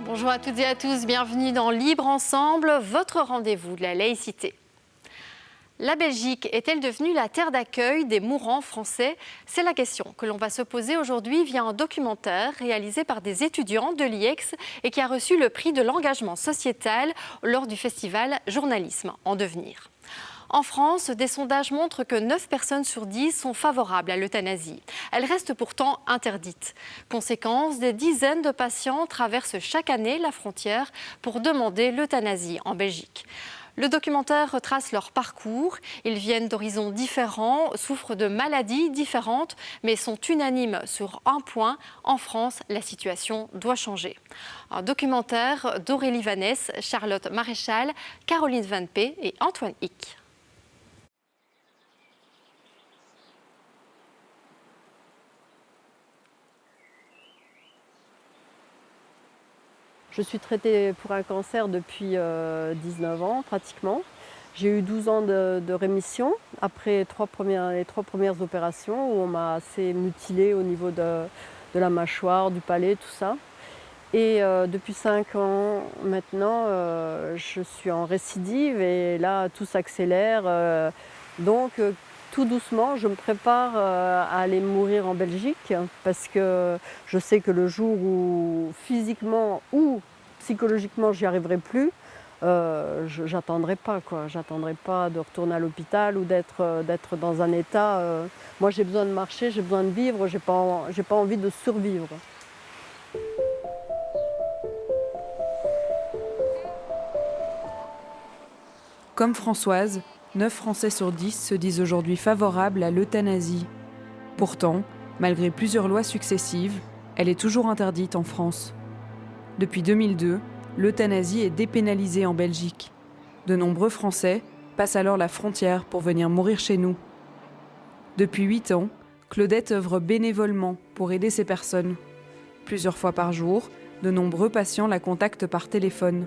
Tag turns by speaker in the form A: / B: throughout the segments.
A: Bonjour à toutes et à tous, bienvenue dans Libre Ensemble, votre rendez-vous de la laïcité. La Belgique est-elle devenue la terre d'accueil des mourants français? C'est la question que l'on va se poser aujourd'hui via un documentaire réalisé par des étudiants de l'IEX et qui a reçu le prix de l'engagement sociétal lors du festival Journalisme en devenir. En France, des sondages montrent que 9 personnes sur 10 sont favorables à l'euthanasie. Elle reste pourtant interdite. Conséquence, des dizaines de patients traversent chaque année la frontière pour demander l'euthanasie en Belgique. Le documentaire retrace leur parcours. Ils viennent d'horizons différents, souffrent de maladies différentes, mais sont unanimes sur un point. En France, la situation doit changer. Un documentaire d'Aurélie Vanès, Charlotte Maréchal, Caroline Van P et Antoine Hick.
B: Je suis traitée pour un cancer depuis 19 ans pratiquement. J'ai eu 12 ans de rémission après les trois premières opérations où on m'a assez mutilée au niveau de la mâchoire, du palais, tout ça. Et depuis 5 ans maintenant, je suis en récidive et là tout s'accélère. Donc tout doucement, je me prépare à aller mourir en Belgique parce que je sais que le jour où physiquement ou psychologiquement j'y arriverai plus, j'attendrai pas quoi. J'attendrai pas de retourner à l'hôpital ou d'être dans un état. Moi j'ai besoin de marcher, j'ai besoin de vivre, j'ai pas envie de survivre.
C: Comme Françoise, 9 Français sur 10 se disent aujourd'hui favorables à l'euthanasie. Pourtant, malgré plusieurs lois successives, elle est toujours interdite en France. Depuis 2002, l'euthanasie est dépénalisée en Belgique. De nombreux Français passent alors la frontière pour venir mourir chez nous. Depuis 8 ans, Claudette œuvre bénévolement pour aider ces personnes. Plusieurs fois par jour, de nombreux patients la contactent par téléphone.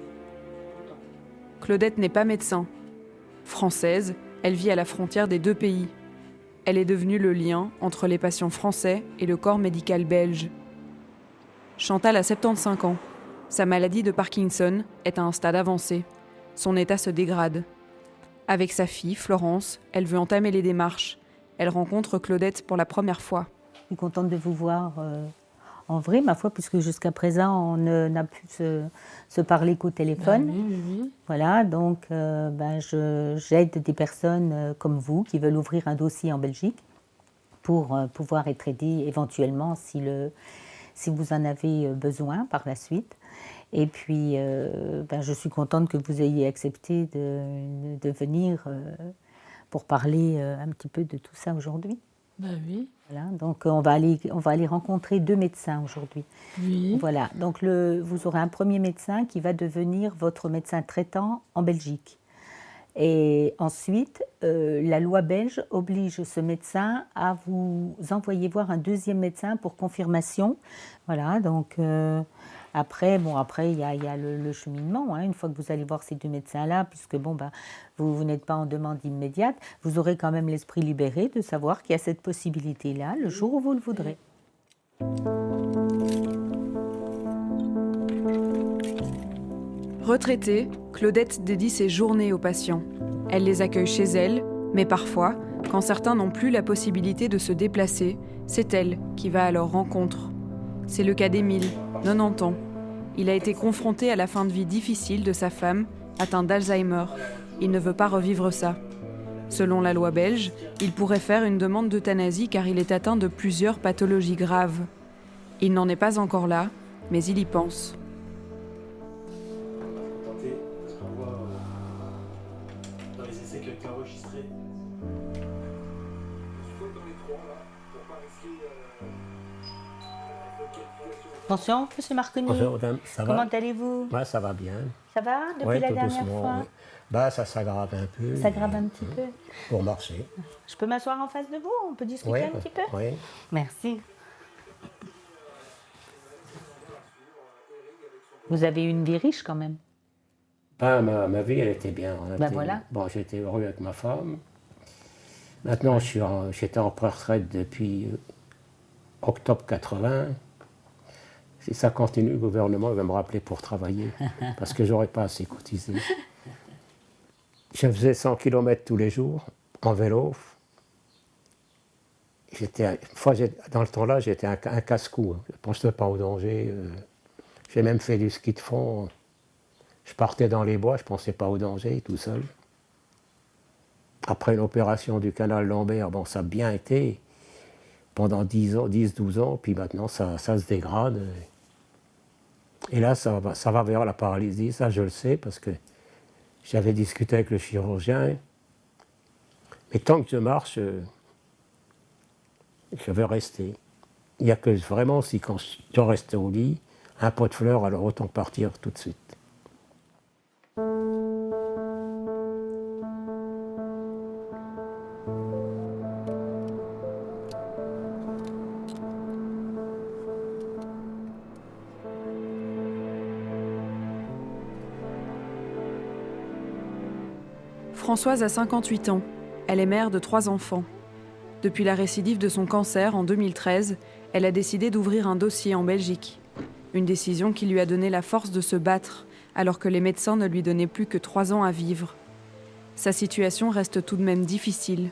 C: Claudette n'est pas médecin. Française, elle vit à la frontière des 2 pays. Elle est devenue le lien entre les patients français et le corps médical belge. Chantal a 75 ans. Sa maladie de Parkinson est à un stade avancé. Son état se dégrade. Avec sa fille, Florence, elle veut entamer les démarches. Elle rencontre Claudette pour la première fois.
D: Je suis contente de vous voir en vrai, ma foi, puisque jusqu'à présent, on n'a pu se parler qu'au téléphone.
E: Oui.
D: Voilà, donc j'aide des personnes comme vous qui veulent ouvrir un dossier en Belgique pour pouvoir être aidées éventuellement si vous en avez besoin par la suite. Et puis, je suis contente que vous ayez accepté de venir pour parler un petit peu de tout ça aujourd'hui.
E: Oui.
D: Voilà, donc on va aller rencontrer 2 médecins aujourd'hui.
E: Oui.
D: Voilà, donc vous aurez un premier médecin qui va devenir votre médecin traitant en Belgique. Et ensuite, la loi belge oblige ce médecin à vous envoyer voir un deuxième médecin pour confirmation. Voilà, donc après, il y a le cheminement. Une fois que vous allez voir ces 2 médecins-là, puisque vous n'êtes pas en demande immédiate, vous aurez quand même l'esprit libéré de savoir qu'il y a cette possibilité-là le jour où vous le voudrez.
C: Retraitée, Claudette dédie ses journées aux patients. Elle les accueille chez elle, mais parfois, quand certains n'ont plus la possibilité de se déplacer, c'est elle qui va à leur rencontre. C'est le cas d'Émile, 90 ans. Il a été confronté à la fin de vie difficile de sa femme, atteinte d'Alzheimer. Il ne veut pas revivre ça. Selon la loi belge, il pourrait faire une demande d'euthanasie car il est atteint de plusieurs pathologies graves. Il n'en est pas encore là, mais il y pense.
F: Dans les essais qui ont été enregistrés.
D: Bonjour, monsieur Marconi.
F: Bonjour, madame. Ça va?
D: Comment allez-vous?
F: Ouais, ça va bien.
D: Ça va depuis la
F: tout
D: dernière
F: doucement,
D: fois?
F: oui. Ça s'aggrave un peu.
D: Ça s'aggrave un petit peu.
F: Pour marcher.
D: Je peux m'asseoir en face de vous? On peut discuter un petit peu?
F: Oui.
D: Merci. Vous avez eu une vie riche quand même.
F: Ben, ma vie, elle était bien.
D: Voilà.
F: Bon, j'étais heureux avec ma femme. Maintenant, j'étais en retraite depuis octobre 80. Si ça continue, le gouvernement va me rappeler pour travailler, parce que j'aurais pas assez cotisé. Je faisais 100 km tous les jours, en vélo. Dans le temps-là, j'étais un casse-cou. Je ne pensais pas au danger. J'ai même fait du ski de fond. Je partais dans les bois, je ne pensais pas au danger, tout seul. Après l'opération du canal lombaire, bon, ça a bien été pendant 10-12 ans, puis maintenant, ça se dégrade. Et là, ça va vers la paralysie, ça je le sais, parce que j'avais discuté avec le chirurgien. Mais tant que je marche, je vais rester. Il n'y a que vraiment, si quand je dois rester au lit, un pot de fleurs, alors autant partir tout de suite.
C: Françoise a 58 ans. Elle est mère de 3 enfants. Depuis la récidive de son cancer en 2013, elle a décidé d'ouvrir un dossier en Belgique. Une décision qui lui a donné la force de se battre, alors que les médecins ne lui donnaient plus que 3 ans à vivre. Sa situation reste tout de même difficile.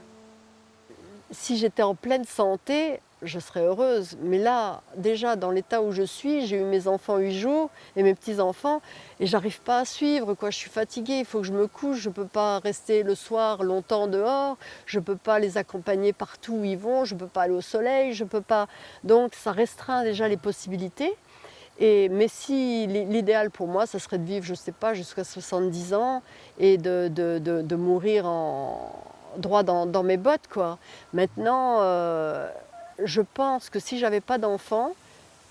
B: Si j'étais en pleine santé, je serais heureuse. Mais là, déjà, dans l'état où je suis, j'ai eu mes enfants 8 jours et mes petits-enfants, et j'arrive pas à suivre, quoi. Je suis fatiguée, il faut que je me couche, je peux pas rester le soir longtemps dehors, je peux pas les accompagner partout où ils vont, je peux pas aller au soleil, je peux pas... Donc ça restreint déjà les possibilités. Mais si l'idéal pour moi, ça serait de vivre, je sais pas, jusqu'à 70 ans et de mourir droit dans mes bottes, quoi. Maintenant, je pense que si j'avais pas d'enfant,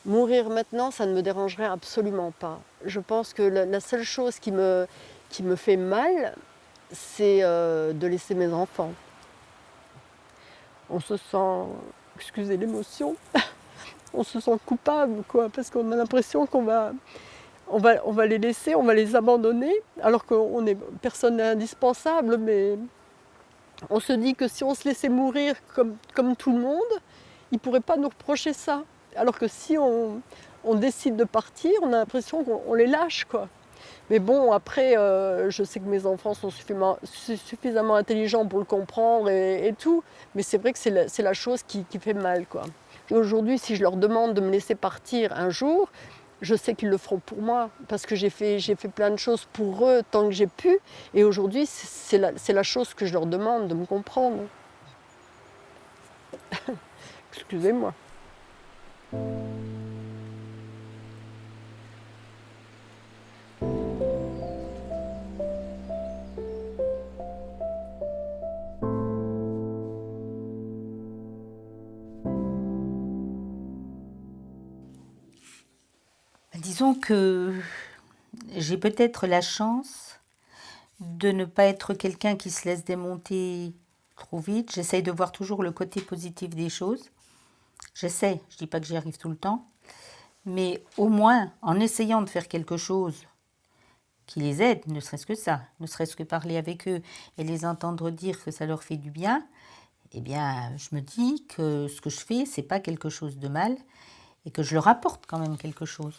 B: mourir maintenant, ça ne me dérangerait absolument pas. Je pense que la seule chose qui me fait mal, c'est de laisser mes enfants. On se sent, excusez l'émotion, on se sent coupable, quoi, parce qu'on a l'impression qu'on va les laisser, on va les abandonner, alors qu'on est personne n'est indispensable, mais on se dit que si on se laissait mourir comme tout le monde, ils ne pourraient pas nous reprocher ça. Alors que si on décide de partir, on a l'impression qu'on les lâche, quoi. Mais bon, après, je sais que mes enfants sont suffisamment intelligents pour le comprendre et tout, mais c'est vrai que c'est la chose qui fait mal, quoi. Aujourd'hui, si je leur demande de me laisser partir un jour, je sais qu'ils le feront pour moi, parce que j'ai fait plein de choses pour eux tant que j'ai pu, et aujourd'hui, c'est la chose que je leur demande, de me comprendre. Excusez-moi.
D: Disons que j'ai peut-être la chance de ne pas être quelqu'un qui se laisse démonter trop vite. J'essaye de voir toujours le côté positif des choses. J'essaie, je ne dis pas que j'y arrive tout le temps, mais au moins en essayant de faire quelque chose qui les aide, ne serait-ce que ça, ne serait-ce que parler avec eux et les entendre dire que ça leur fait du bien, eh bien je me dis que ce que je fais, c'est pas quelque chose de mal et que je leur apporte quand même quelque chose.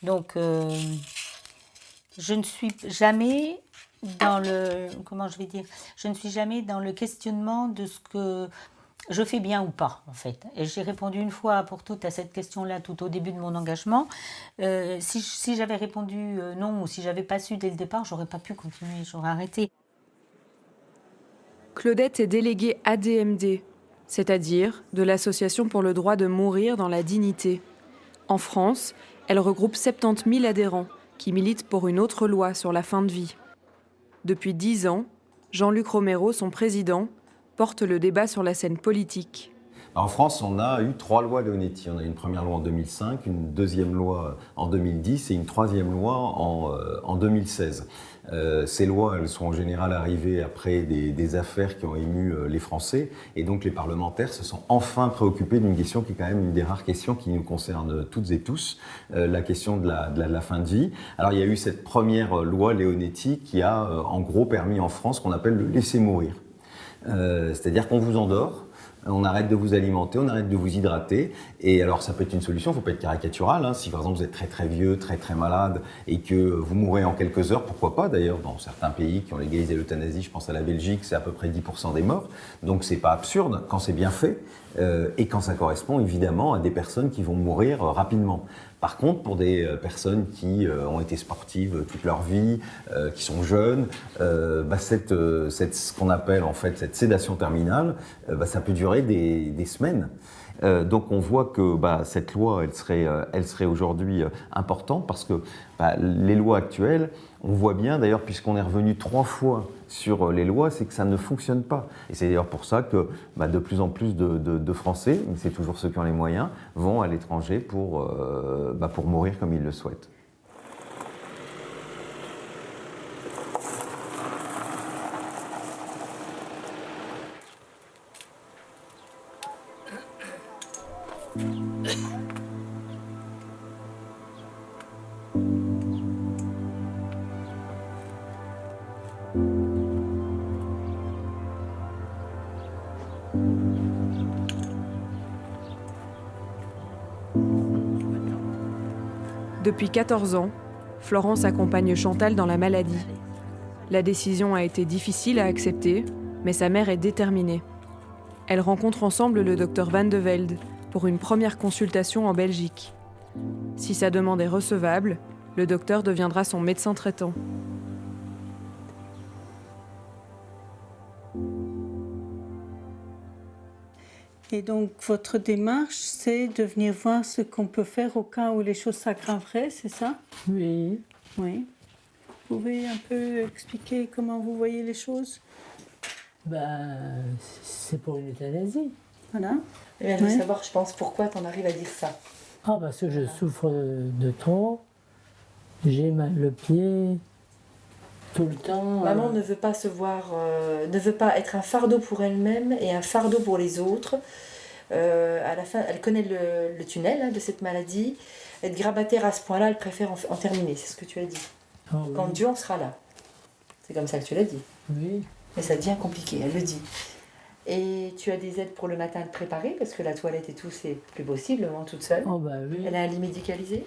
D: Donc je ne suis jamais dans le, comment je vais dire, je ne suis jamais dans le questionnement de ce que je fais bien ou pas, en fait. Et j'ai répondu une fois pour toutes à cette question-là tout au début de mon engagement. Si j'avais répondu non, ou si j'avais pas su dès le départ, j'aurais pas pu continuer, j'aurais arrêté.
C: Claudette est déléguée ADMD, c'est-à-dire de l'Association pour le droit de mourir dans la dignité. En France, elle regroupe 70 000 adhérents qui militent pour une autre loi sur la fin de vie. Depuis 10 ans, Jean-Luc Romero, son président, porte le débat sur la scène politique.
E: En France, on a eu 3 lois Leonetti. On a eu une première loi en 2005, une deuxième loi en 2010 et une troisième loi en 2016. Ces lois, elles sont en général arrivées après des affaires qui ont ému les Français. Et donc les parlementaires se sont enfin préoccupés d'une question qui est quand même une des rares questions qui nous concerne toutes et tous, la question de la fin de vie. Alors il y a eu cette première loi Leonetti qui a en gros permis en France ce qu'on appelle le laisser mourir. C'est-à-dire qu'on vous endort, on arrête de vous alimenter, on arrête de vous hydrater. Et alors ça peut être une solution, il ne faut pas être caricatural. Hein. Si par exemple vous êtes très très vieux, très très malade et que vous mourrez en quelques heures, pourquoi pas d'ailleurs, dans certains pays qui ont légalisé l'euthanasie, je pense à la Belgique, c'est à peu près 10% des morts. Donc c'est pas absurde quand c'est bien fait et quand ça correspond évidemment à des personnes qui vont mourir rapidement. Par contre, pour des personnes qui ont été sportives toute leur vie, qui sont jeunes, ce qu'on appelle en fait cette sédation terminale, ça peut durer des semaines. Donc on voit que cette loi, elle serait aujourd'hui importante parce que les lois actuelles, on voit bien d'ailleurs, puisqu'on est revenu 3 fois sur les lois, c'est que ça ne fonctionne pas. Et c'est d'ailleurs pour ça que de plus en plus de Français, mais c'est toujours ceux qui ont les moyens, vont à l'étranger pour mourir comme ils le souhaitent.
C: Depuis 14 ans, Florence accompagne Chantal dans la maladie. La décision a été difficile à accepter, mais sa mère est déterminée. Elles rencontrent ensemble le docteur Van de Velde pour une première consultation en Belgique. Si sa demande est recevable, le docteur deviendra son médecin traitant.
G: Et donc, votre démarche, c'est de venir voir ce qu'on peut faire au cas où les choses s'aggraveraient, c'est ça?
H: Oui.
G: Oui. Vous pouvez un peu expliquer comment vous voyez les choses?
H: C'est pour une euthanasie.
G: Voilà.
I: Eh bien, je veux savoir, je pense, pourquoi tu en arrives à dire ça.
H: Parce que je souffre de trop. J'ai mal le pied tout le temps.
I: Maman ne veut pas se voir, ne veut pas être un fardeau pour elle-même et un fardeau pour les autres. À la fin, elle connaît le tunnel de cette maladie. Être grabataire à ce point-là, elle préfère en terminer, c'est ce que tu as dit.
H: Oh, oui.
I: Quand Dieu en sera là. C'est comme ça que tu l'as dit.
H: Oui.
I: Mais ça devient compliqué, elle le dit. Et tu as des aides pour le matin à te préparer, parce que la toilette et tout, c'est plus possible, toute seule.
H: Oh oui.
I: Elle a un lit médicalisé.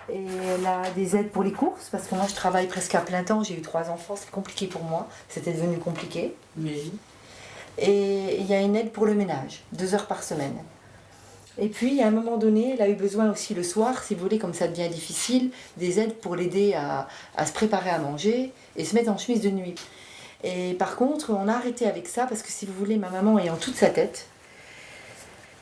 I: Et elle a des aides pour les courses, parce que moi je travaille presque à plein temps, j'ai eu 3 enfants, c'est compliqué pour moi, c'était devenu compliqué.
H: Oui.
I: Et il y a une aide pour le ménage, 2 heures par semaine. Et puis à un moment donné, elle a eu besoin aussi le soir, si vous voulez, comme ça devient difficile, des aides pour l'aider à se préparer à manger et se mettre en chemise de nuit. Et par contre, on a arrêté avec ça, parce que si vous voulez, ma maman ayant toute sa tête,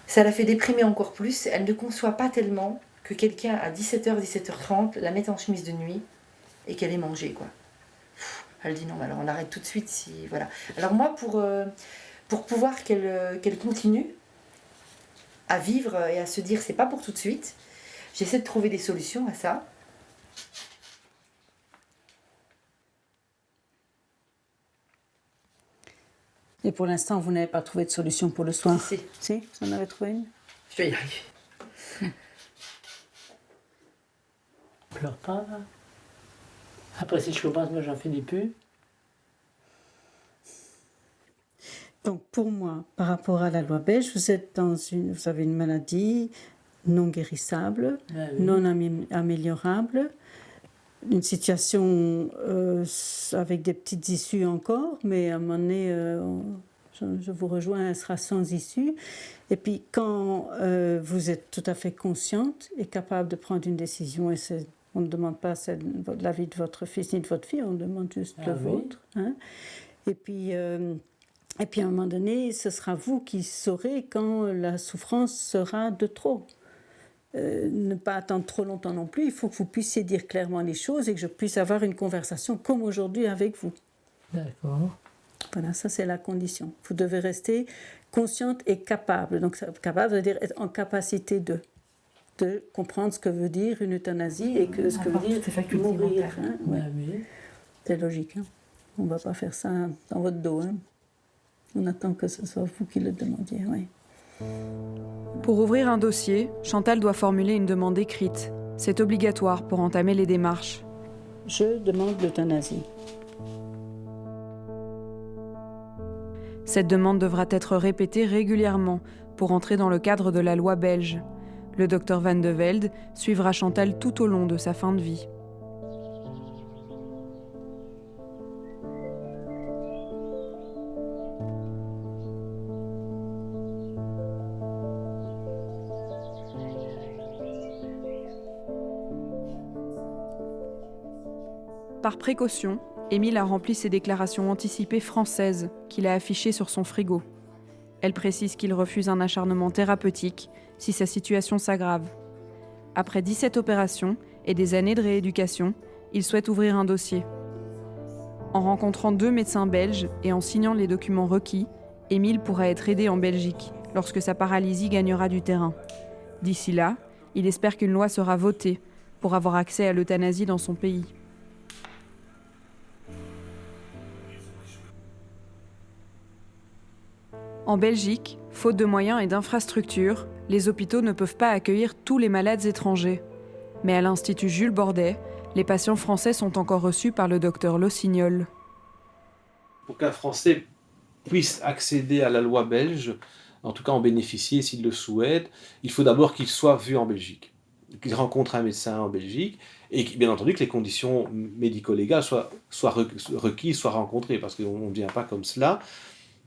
I: ça la fait déprimer encore plus, elle ne conçoit pas tellement que quelqu'un à 17h, 17h30 la mette en chemise de nuit et qu'elle ait mangé, quoi. Elle dit non, alors on arrête tout de suite. Voilà. Alors moi, pour pouvoir qu'elle continue à vivre et à se dire c'est pas pour tout de suite, j'essaie de trouver des solutions à ça.
G: Et pour l'instant, vous n'avez pas trouvé de solution pour le soir? Si, vous en avez trouvé une?
I: Je vais y arriver.
H: Pleure pas. Après, si je commence, moi j'en finis plus.
G: Donc pour moi, par rapport à la loi belge, vous avez une maladie non guérissable, non améliorable, une situation avec des petites issues encore, mais à un moment donné, je vous rejoins, elle sera sans issue. Et puis quand vous êtes tout à fait consciente et capable de prendre une décision, et on ne demande pas l'avis de votre fils ni de votre fille, on demande juste le vôtre. Hein. Et puis à un moment donné, ce sera vous qui saurez quand la souffrance sera de trop. Ne pas attendre trop longtemps non plus. Il faut que vous puissiez dire clairement les choses et que je puisse avoir une conversation comme aujourd'hui avec vous.
H: D'accord.
G: Voilà, ça c'est la condition. Vous devez rester consciente et capable. Donc capable veut dire être en capacité de comprendre ce que veut dire une euthanasie et ce que veut dire mourir. Hein, ouais. C'est logique. Hein. On ne va pas faire ça dans votre dos. Hein. On attend que ce soit vous qui le demandiez. Oui.
C: Pour ouvrir un dossier, Chantal doit formuler une demande écrite. C'est obligatoire pour entamer les démarches.
G: Je demande l'euthanasie.
C: Cette demande devra être répétée régulièrement pour entrer dans le cadre de la loi belge. Le docteur Van de Velde suivra Chantal tout au long de sa fin de vie. Par précaution, Émile a rempli ses déclarations anticipées françaises qu'il a affichées sur son frigo. Elle précise qu'il refuse un acharnement thérapeutique si sa situation s'aggrave. Après 17 opérations et des années de rééducation, il souhaite ouvrir un dossier. En rencontrant 2 médecins belges et en signant les documents requis, Émile pourra être aidé en Belgique lorsque sa paralysie gagnera du terrain. D'ici là, il espère qu'une loi sera votée pour avoir accès à l'euthanasie dans son pays. En Belgique, faute de moyens et d'infrastructures, les hôpitaux ne peuvent pas accueillir tous les malades étrangers. Mais à l'Institut Jules Bordet, les patients français sont encore reçus par le docteur Lossignol.
J: Pour qu'un Français puisse accéder à la loi belge, en tout cas en bénéficier s'il le souhaite, il faut d'abord qu'il soit vu en Belgique, qu'il rencontre un médecin en Belgique et bien entendu que les conditions médico-légales soient requises, soient rencontrées, parce qu'on ne vient pas comme cela.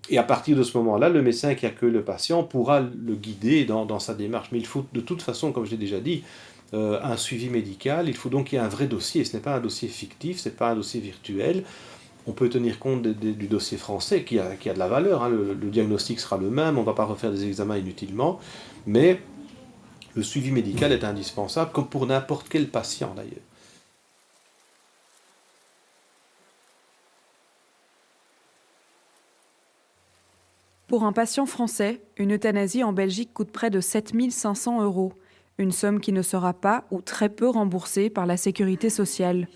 J: Et à partir de ce moment-là, le médecin qui accueille le patient pourra le guider dans sa démarche. Mais il faut de toute façon, comme je l'ai déjà dit, un suivi médical. Il faut donc qu'il y ait un vrai dossier. Ce n'est pas un dossier fictif, ce n'est pas un dossier virtuel. On peut tenir compte du dossier français qui a de la valeur. Hein. Le diagnostic sera le même, on ne va pas refaire des examens inutilement. Mais le suivi médical est indispensable, comme pour n'importe quel patient d'ailleurs.
C: Pour un patient français, une euthanasie en Belgique coûte près de 7 500 €, une somme qui ne sera pas ou très peu remboursée par la sécurité sociale.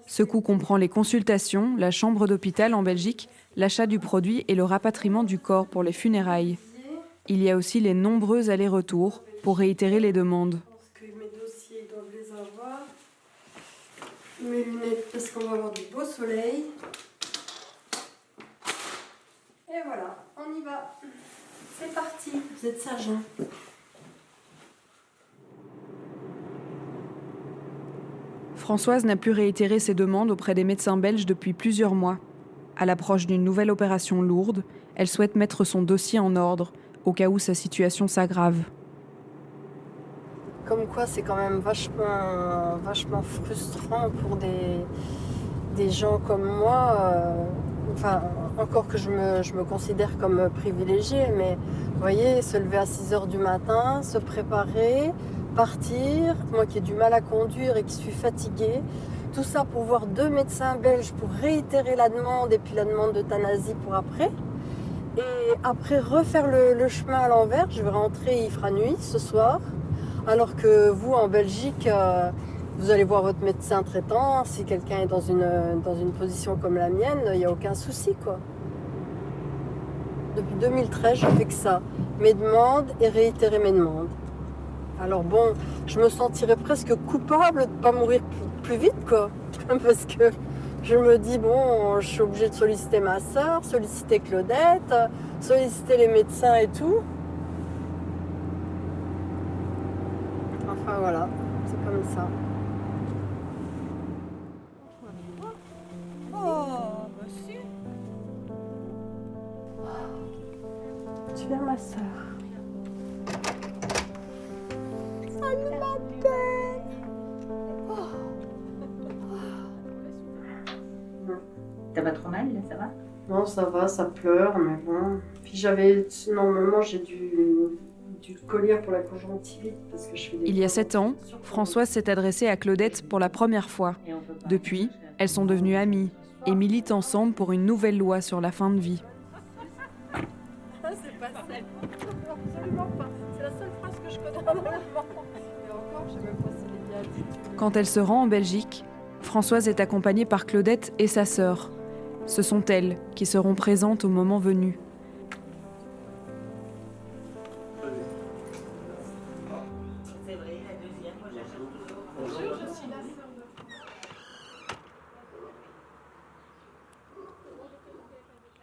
C: Ce coût comprend les consultations, la chambre d'hôpital en Belgique, l'achat du produit et le rapatriement du corps pour les funérailles. Il y a aussi les nombreux allers-retours pour réitérer les demandes.
B: Je pense que mes dossiers doivent les avoir. Mes lunettes parce qu'on va avoir du beau soleil. Et voilà, on y va. C'est parti. Vous êtes sage, hein ?
C: Françoise n'a pu réitérer ses demandes auprès des médecins belges depuis plusieurs mois. À l'approche d'une nouvelle opération lourde, elle souhaite mettre son dossier en ordre, au cas où sa situation s'aggrave.
B: Comme quoi, c'est quand même vachement frustrant pour des gens comme moi. Enfin, encore que je me considère comme privilégiée, mais vous voyez, se lever à 6 h du matin, se préparer, partir, moi qui ai du mal à conduire et qui suis fatiguée, tout ça pour voir 2 médecins belges pour réitérer la demande et puis la demande d'euthanasie pour après. Et après refaire le chemin à l'envers, je vais rentrer, il fera nuit ce soir, alors que vous en Belgique, vous allez voir votre médecin traitant, si quelqu'un est dans une position comme la mienne, il n'y a aucun souci quoi. Depuis 2013, je fais que ça, mes demandes et réitérer mes demandes. Alors bon, je me sentirais presque coupable de ne pas mourir plus vite quoi, parce que je me dis bon, je suis obligée de solliciter ma soeur, solliciter Claudette, solliciter les médecins et tout. Enfin voilà, c'est comme ça. Oh, monsieur. Tu viens ma soeur. Salut ma belle.
D: T'as pas trop mal, là, ça va?
B: Non, ça va, ça pleure, mais bon. Puis normalement, j'ai du collier pour la conjonctivite parce que je fais des...
C: Il y a 7 ans, Françoise s'est adressée à Claudette pour la première fois. Depuis, elles sont devenues amies et militent ensemble pour une nouvelle loi sur la fin de vie.
B: C'est pas ça. Absolument pas. C'est la seule phrase que je connais en allemand. Et encore, je sais même pas si elle est bien dite.
C: Quand elle se rend en Belgique, Françoise est accompagnée par Claudette et sa sœur. Ce sont elles qui seront présentes au moment venu.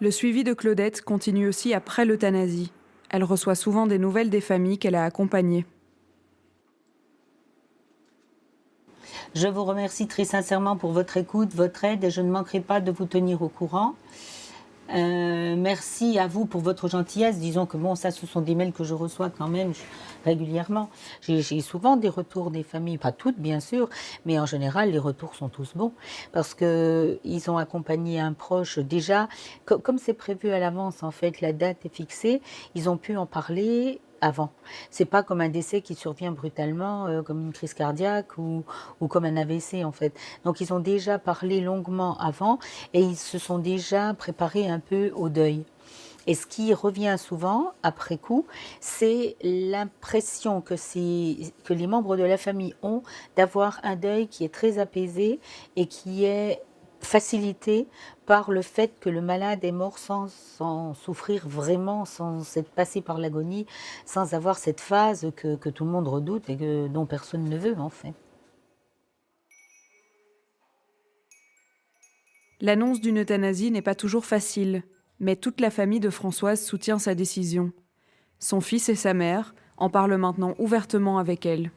C: Le suivi de Claudette continue aussi après l'euthanasie. Elle reçoit souvent des nouvelles des familles qu'elle a accompagnées.
D: Je vous remercie très sincèrement pour votre écoute, votre aide et je ne manquerai pas de vous tenir au courant. Merci à vous pour votre gentillesse. Disons que bon, ça, ce sont des mails que je reçois quand même régulièrement. J'ai souvent des retours des familles, pas toutes bien sûr, mais en général, les retours sont tous bons parce qu'ils ont accompagné un proche déjà. Comme c'est prévu à l'avance, en fait, la date est fixée, ils ont pu en parler avant. C'est pas comme un décès qui survient brutalement, comme une crise cardiaque ou comme un AVC en fait. Donc ils ont déjà parlé longuement avant et ils se sont déjà préparés un peu au deuil. Et ce qui revient souvent après coup, c'est l'impression que les membres de la famille ont d'avoir un deuil qui est très apaisé et qui est facilité par le fait que le malade est mort sans souffrir vraiment, sans être passé par l'agonie, sans avoir cette phase que tout le monde redoute et dont personne ne veut en fait.
C: L'annonce d'une euthanasie n'est pas toujours facile, mais toute la famille de Françoise soutient sa décision. Son fils et sa mère en parlent maintenant ouvertement avec elle.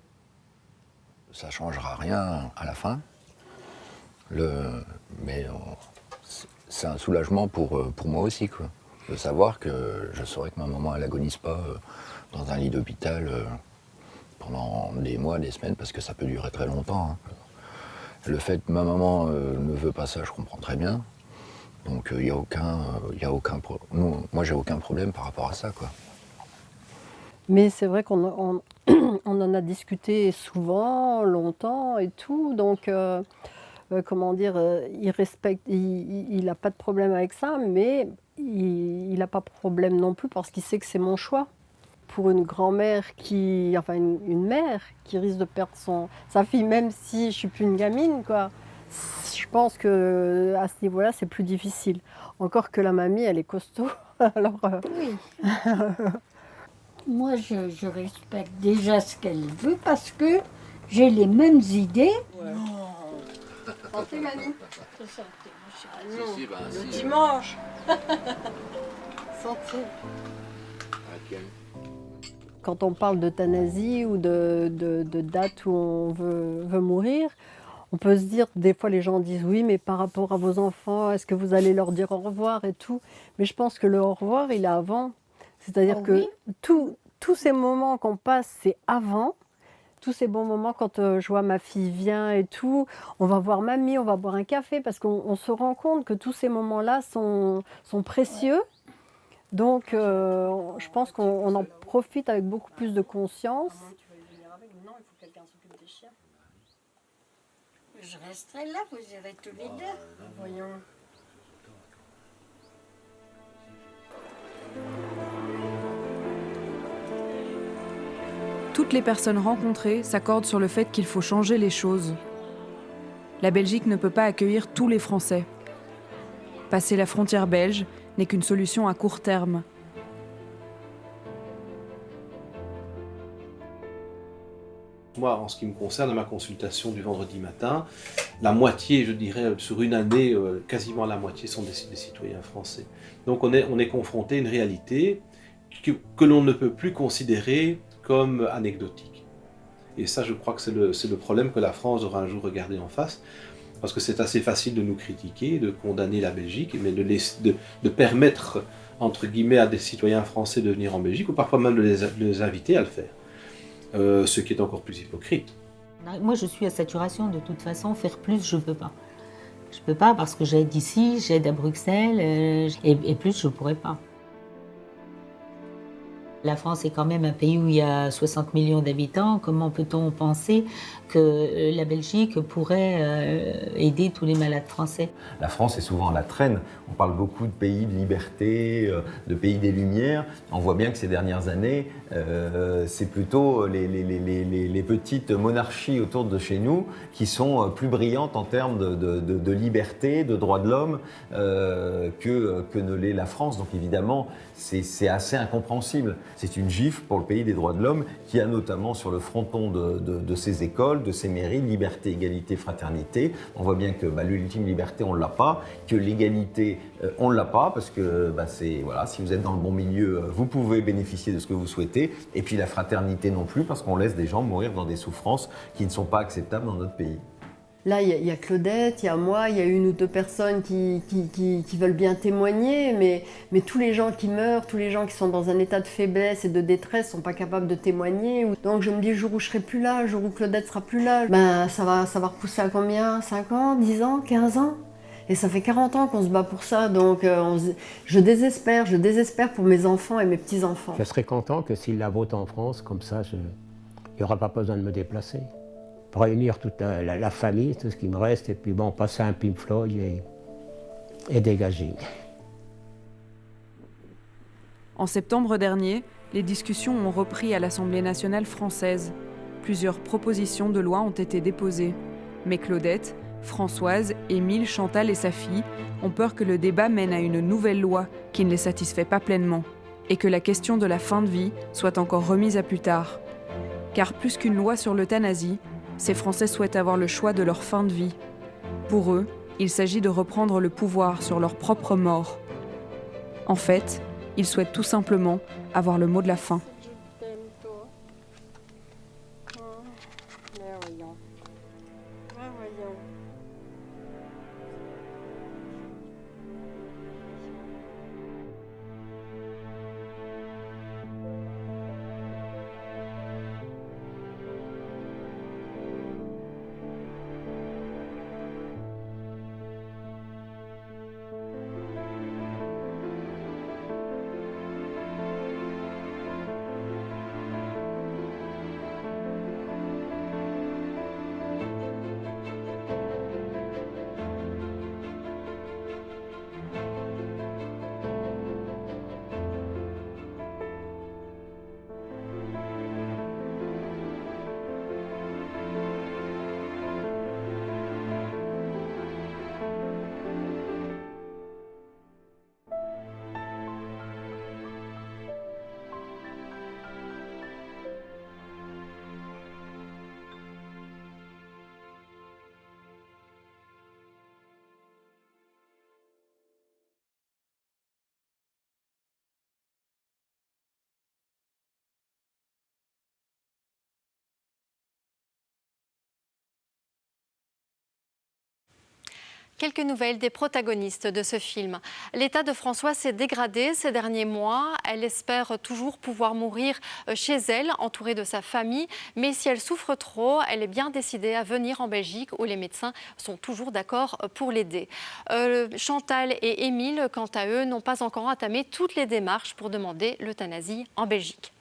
K: Ça ne changera rien à la fin. Mais c'est un soulagement pour moi aussi, quoi. De savoir que je saurais que ma maman, elle agonise pas dans un lit d'hôpital pendant des mois, des semaines, parce que ça peut durer très longtemps. Hein. Le fait que ma maman ne veut pas ça, je comprends très bien. Donc il n'y a aucun moi, j'ai aucun problème par rapport à ça, quoi.
B: Mais c'est vrai qu'on on en a discuté souvent, longtemps et tout, donc comment dire, il respecte, il n'a pas de problème avec ça, mais il n'a pas de problème non plus parce qu'il sait que c'est mon choix. Pour une grand-mère une mère qui risque de perdre sa fille, même si je suis plus une gamine, quoi. Je pense que à ce niveau-là, c'est plus difficile. Encore que la mamie, elle est costaud. Alors,
L: oui. Moi, je respecte déjà ce qu'elle veut parce que j'ai les mêmes idées.
B: Ouais. Santé, mamie.
L: Le dimanche.
B: Santé. Quand on parle d'euthanasie ou de date où on veut mourir, on peut se dire, des fois les gens disent oui, mais par rapport à vos enfants, est-ce que vous allez leur dire au revoir et tout? Mais je pense que le au revoir, il est avant. C'est-à-dire que tous ces moments qu'on passe, c'est avant. Tous ces bons moments, quand je vois ma fille vient et tout, on va voir mamie, on va boire un café, parce qu'on se rend compte que tous ces moments-là sont précieux. Donc, je pense qu'on en profite avec beaucoup plus de conscience.
L: Tu vas venir avec? Non, il faut que quelqu'un s'occupe des chiens. Je resterai là, vous irez tous les deux.
B: Voyons.
C: Toutes les personnes rencontrées s'accordent sur le fait qu'il faut changer les choses. La Belgique ne peut pas accueillir tous les Français. Passer la frontière belge n'est qu'une solution à court terme.
J: Moi, en ce qui me concerne, ma consultation du vendredi matin, la moitié, je dirais, sur une année, quasiment la moitié sont des citoyens français. Donc on est confronté à une réalité que l'on ne peut plus considérer comme anecdotique. Et ça, je crois que c'est le problème que la France aura un jour regardé en face, parce que c'est assez facile de nous critiquer, de condamner la Belgique, mais de permettre, entre guillemets, à des citoyens français de venir en Belgique, ou parfois même de les inviter à le faire. Ce qui est encore plus hypocrite.
D: Moi, je suis à saturation de toute façon. Faire plus, je ne peux pas. Je ne peux pas parce que j'aide ici, j'aide à Bruxelles, et plus, je ne pourrais pas. La France est quand même un pays où il y a 60 millions d'habitants. Comment peut-on penser que la Belgique pourrait aider tous les malades français?
E: La France est souvent à la traîne. On parle beaucoup de pays de liberté, de pays des Lumières. On voit bien que ces dernières années, c'est plutôt les petites monarchies autour de chez nous qui sont plus brillantes en termes de liberté, de droits de l'homme que ne l'est la France. Donc évidemment, c'est assez incompréhensible. C'est une gifle pour le pays des droits de l'homme qui a notamment sur le fronton de ses écoles, de ses mairies, liberté, égalité, fraternité. On voit bien que l'ultime liberté, on ne l'a pas, que l'égalité, on ne l'a pas, parce que voilà, si vous êtes dans le bon milieu, vous pouvez bénéficier de ce que vous souhaitez. Et puis la fraternité non plus, parce qu'on laisse des gens mourir dans des souffrances qui ne sont pas acceptables dans notre pays.
B: Là, il y a Claudette, il y a moi, il y a une ou deux personnes qui veulent bien témoigner, mais tous les gens qui meurent, tous les gens qui sont dans un état de faiblesse et de détresse ne sont pas capables de témoigner. Donc je me dis, le jour où je serai plus là, le jour où Claudette sera plus là, ça va repousser à combien? 5 ans, 10 ans, 15 ans? Et ça fait 40 ans qu'on se bat pour ça, donc je désespère pour mes enfants et mes petits-enfants.
F: Je serais content que s'il la vote en France, comme ça, il n'y aura pas besoin de me déplacer. Réunir toute la famille, tout ce qui me reste, et puis passer un Pink Floyd et dégager.
C: En septembre dernier, les discussions ont repris à l'Assemblée nationale française. Plusieurs propositions de loi ont été déposées. Mais Claudette, Françoise, Émile, Chantal et sa fille ont peur que le débat mène à une nouvelle loi qui ne les satisfait pas pleinement, et que la question de la fin de vie soit encore remise à plus tard. Car plus qu'une loi sur l'euthanasie, ces Français souhaitent avoir le choix de leur fin de vie. Pour eux, il s'agit de reprendre le pouvoir sur leur propre mort. En fait, ils souhaitent tout simplement avoir le mot de la fin.
A: Quelques nouvelles des protagonistes de ce film. L'état de Françoise s'est dégradé ces derniers mois. Elle espère toujours pouvoir mourir chez elle, entourée de sa famille. Mais si elle souffre trop, elle est bien décidée à venir en Belgique où les médecins sont toujours d'accord pour l'aider. Chantal et Émile, quant à eux, n'ont pas encore entamé toutes les démarches pour demander l'euthanasie en Belgique.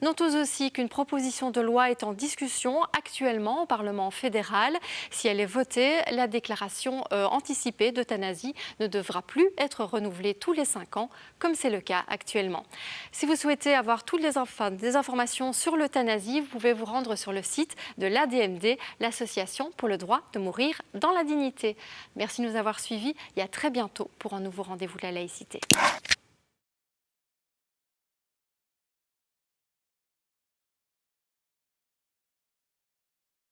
A: Notons aussi qu'une proposition de loi est en discussion actuellement au Parlement fédéral. Si elle est votée, la déclaration anticipée d'euthanasie ne devra plus être renouvelée tous les 5 ans, comme c'est le cas actuellement. Si vous souhaitez avoir toutes des informations sur l'euthanasie, vous pouvez vous rendre sur le site de l'ADMD, l'Association pour le droit de mourir dans la dignité. Merci de nous avoir suivis et à très bientôt pour un nouveau rendez-vous de la laïcité.